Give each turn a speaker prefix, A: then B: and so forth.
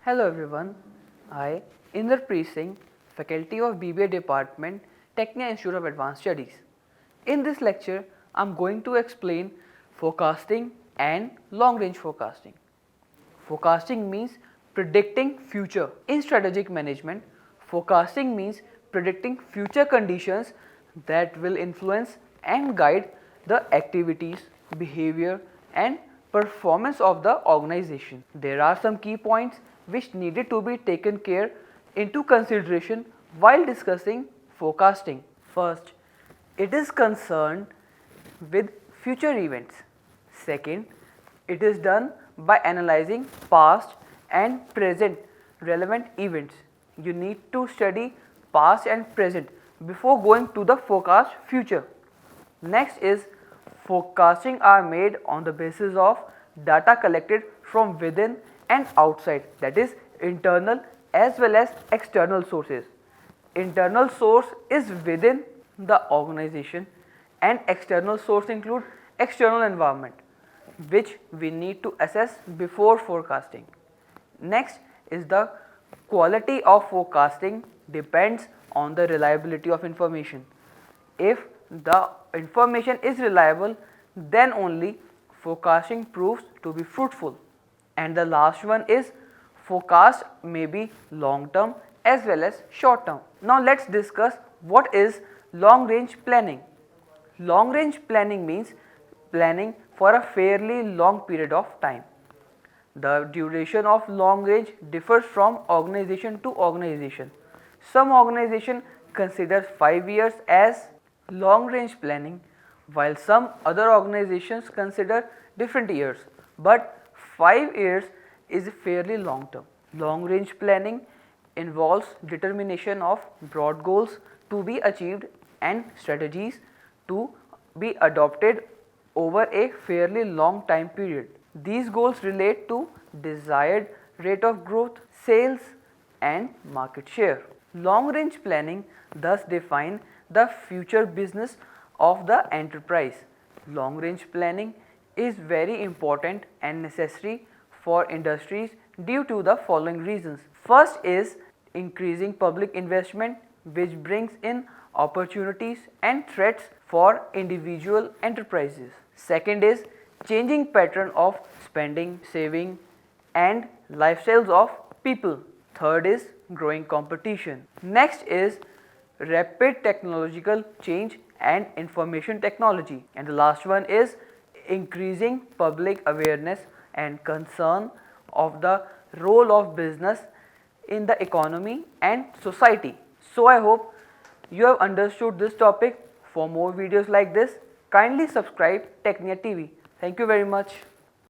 A: Hello everyone, I, Inderpreet Singh, Faculty of BBA Department, Tecnia Institute of Advanced Studies. In this lecture, I am going to explain forecasting and long-range forecasting. Forecasting means predicting future. In strategic management, forecasting means predicting future conditions that will influence and guide the activities, behavior and performance of the organization. There are some key points which needed to be taken care into consideration while discussing forecasting. First, it is concerned with future events. Second, it is done by analyzing past and present relevant events. You need to study past and present before going to the forecast future. Next is forecasting are made on the basis of data collected from within and outside, that is internal as well as external sources. Internal source is within the organization and external source include external environment, which we need to assess before forecasting. Next is the quality of forecasting depends on the reliability of information. If the information is reliable, then only forecasting proves to be fruitful. And the last one is forecast may be long term as well as short term. Now let's discuss what is long range planning. Long range planning means planning for a fairly long period of time. The duration of long range differs from organization to organization. Some organization considers 5 years as long range planning, while some other organizations consider different years, but 5 years is fairly long term. Long range planning involves determination of broad goals to be achieved and strategies to be adopted over a fairly long time period. These goals relate to desired rate of growth, sales and market share. Long range planning thus define the future business of the enterprise. Long range planning is very important and necessary for industries due to the following reasons. First is increasing public investment, which brings in opportunities and threats for individual enterprises. Second is changing pattern of spending, saving and lifestyles of people. Third is growing competition. Next is rapid technological change and information technology. And the last one is increasing public awareness and concern of the role of business in the economy and society. So I hope you have understood this topic. For more videos like this, kindly subscribe Tecnia TV. Thank you very much.